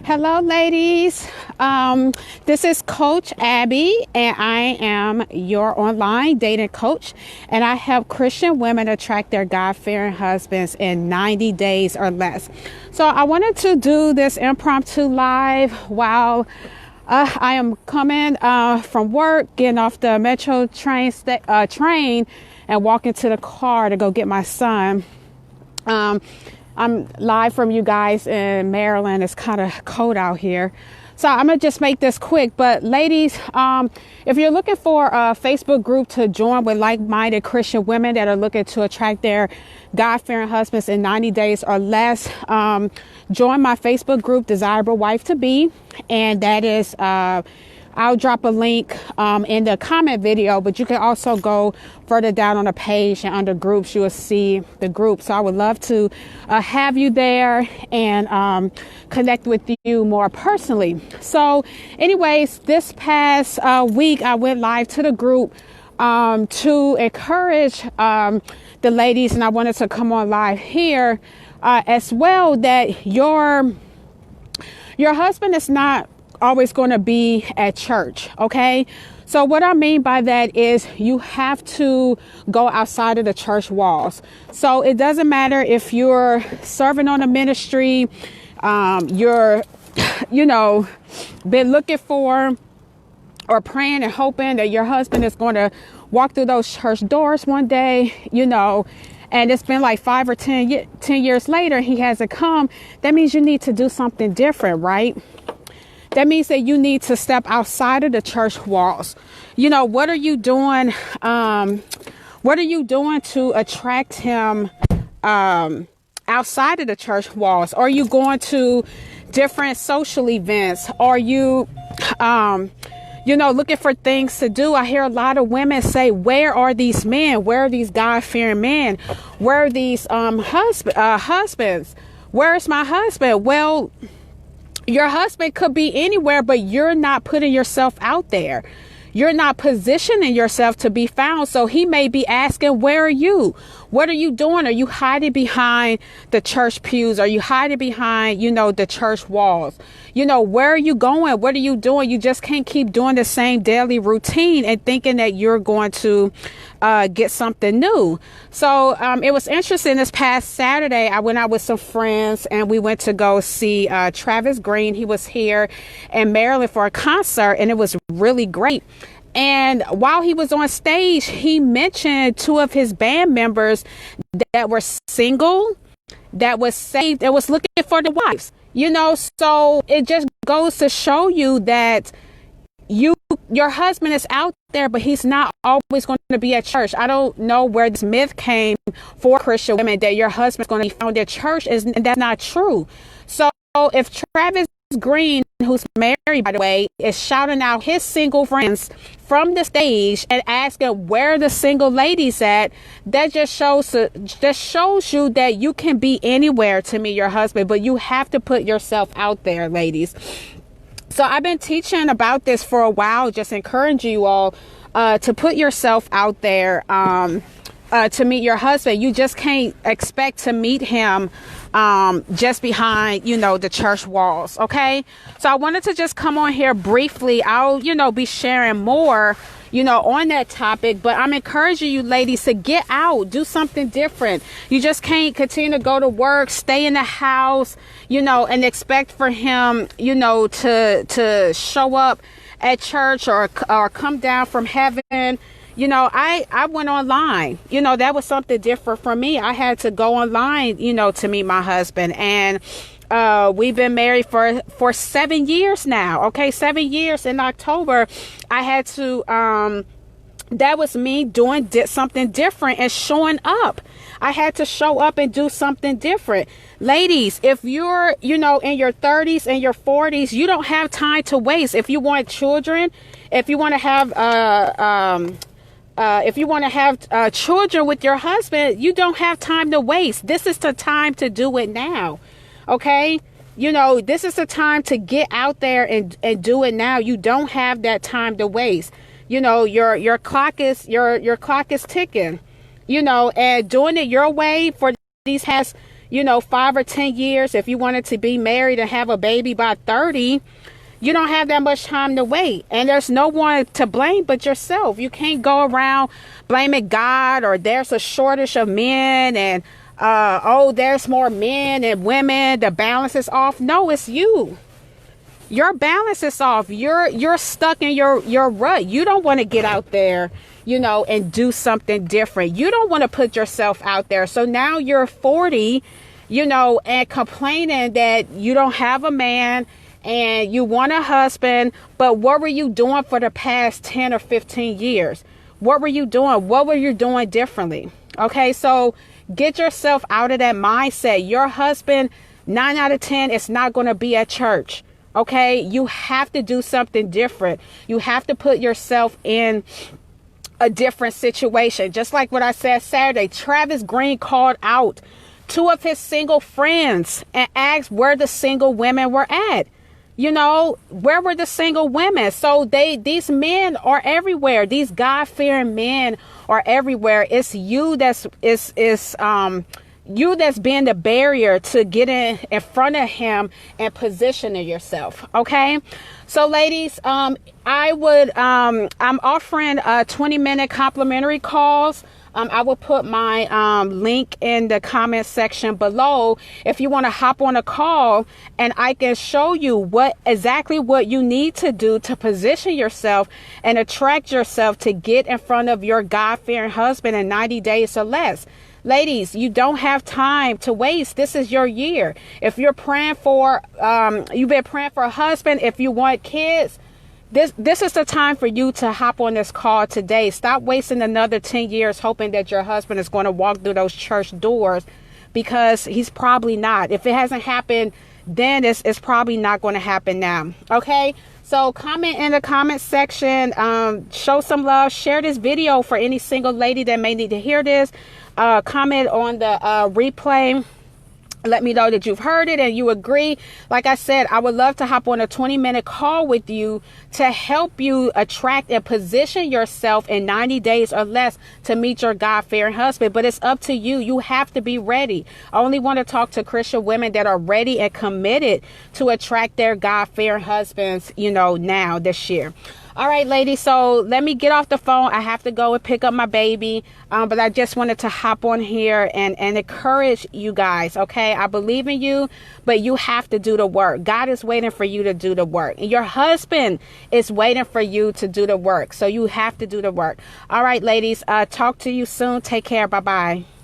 Hello, ladies. This is Coach Abby, and I am your online dating coach. And I help Christian women attract their God-fearing husbands in 90 days or less. So I wanted to do this impromptu live while I am coming from work, getting off the metro train, and walking to the car to go get my son. I'm live from you guys in Maryland. It's kind of cold out here. So I'm going to just make this quick. But ladies, if you're looking for a Facebook group to join with like-minded Christian women that are looking to attract their God-fearing husbands in 90 days or less, join my Facebook group, Desirable Wife to Be. And that is, I'll drop a link in the comment video, but you can also go further down on the page and under groups, you will see the group. So I would love to have you there and connect with you more personally. So anyways, this past week, I went live to the group to encourage the ladies, and I wanted to come on live here as well, that your husband is not always going to be at church. Okay. So what I mean by that is you have to go outside of the church walls. So it doesn't matter if you're serving on a ministry, you're, been looking for or praying and hoping that your husband is going to walk through those church doors one day, and it's been like 5 or 10 years later, he hasn't come. That means you need to do something different, right? That means that you need to step outside of the church walls. What are you doing? What are you doing to attract him outside of the church walls? Are you going to different social events? Are you, looking for things to do? I hear a lot of women say, where are these men? Where are these God-fearing men? Where are these husbands? Where's my husband? Well, your husband could be anywhere, but you're not putting yourself out there. You're not positioning yourself to be found. So he may be asking, where are you? What are you doing? Are you hiding behind the church pews? Are you hiding behind, the church walls? Where are you going? What are you doing? You just can't keep doing the same daily routine and thinking that you're going to get something new. So it was interesting. This past Saturday, I went out with some friends and we went to go see Travis Green. He was here in Maryland for a concert, and it was really great. And while he was on stage, he mentioned two of his band members that were single, that was saved, that was looking for the wives. So it just goes to show you that your husband is out there, but he's not always going to be at church. I don't know where this myth came for Christian women that your husband's going to be found at church, and that's not true. So if Travis Green, who's married, by the way, is shouting out his single friends from the stage and asking where the single ladies at, that just shows you that you can be anywhere to meet your husband, but you have to put yourself out there, ladies. So I've been teaching about this for a while, just encouraging you all to put yourself out there to meet your husband. You just can't expect to meet him just behind, the church walls. Okay. So I wanted to just come on here briefly. I'll, be sharing more, on that topic, but I'm encouraging you ladies to get out, do something different. You just can't continue to go to work, stay in the house, and expect for him, to show up at church or come down from heaven. I went online, that was something different for me. I had to go online, to meet my husband, and we've been married for 7 years now. Okay. 7 years in October. I had to, that was me doing something different and showing up. I had to show up and do something different. Ladies, if you're, in your 30s and your 40s, you don't have time to waste. If you want children, if you want to have children with your husband, you don't have time to waste. This is the time to do it now. Okay. This is the time to get out there and do it now. You don't have that time to waste. Your clock is ticking, and doing it your way for these past, 5 or 10 years. If you wanted to be married and have a baby by 30, you don't have that much time to wait. And there's no one to blame but yourself. You can't go around blaming God, or there's a shortage of men, and there's more men and women. The balance is off. No, it's you. Your balance is off. You're stuck in your rut. You don't want to get out there, and do something different. You don't want to put yourself out there. So now you're 40, and complaining that you don't have a man and you want a husband. But what were you doing for the past 10 or 15 years? What were you doing? What were you doing differently? Okay, so get yourself out of that mindset. Your husband, 9 out of 10, is not going to be at church. Okay, you have to do something different. You have to put yourself in a different situation. Just like what I said Saturday, Travis Green called out 2 of his single friends and asked where the single women were at. Where were the single women? So these men are everywhere. These God-fearing men are everywhere. It's you that's you that's being the barrier to get in front of him and positioning yourself. Okay. So ladies, I'm offering 20-minute complimentary calls. I will put my link in the comment section below if you want to hop on a call, and I can show you exactly what you need to do to position yourself and attract yourself to get in front of your God-fearing husband in 90 days or less. Ladies, you don't have time to waste. This is your year. If you're praying for, you've been praying for a husband, if you want kids, this is the time for you to hop on this call today. Stop wasting another 10 years hoping that your husband is going to walk through those church doors, because he's probably not. If it hasn't happened then, it's probably not going to happen now. Okay. So comment in the comment section, show some love, share this video for any single lady that may need to hear this. Comment on the replay. Let me know that you've heard it and you agree. Like I said, I would love to hop on a 20-minute call with you to help you attract and position yourself in 90 days or less to meet your God-fearing husband. But it's up to you. You have to be ready. I only want to talk to Christian women that are ready and committed to attract their God-fearing husbands, now this year. All right, ladies. So let me get off the phone. I have to go and pick up my baby. But I just wanted to hop on here and encourage you guys. Okay. I believe in you, but you have to do the work. God is waiting for you to do the work. And your husband is waiting for you to do the work. So you have to do the work. All right, ladies. Talk to you soon. Take care. Bye-bye.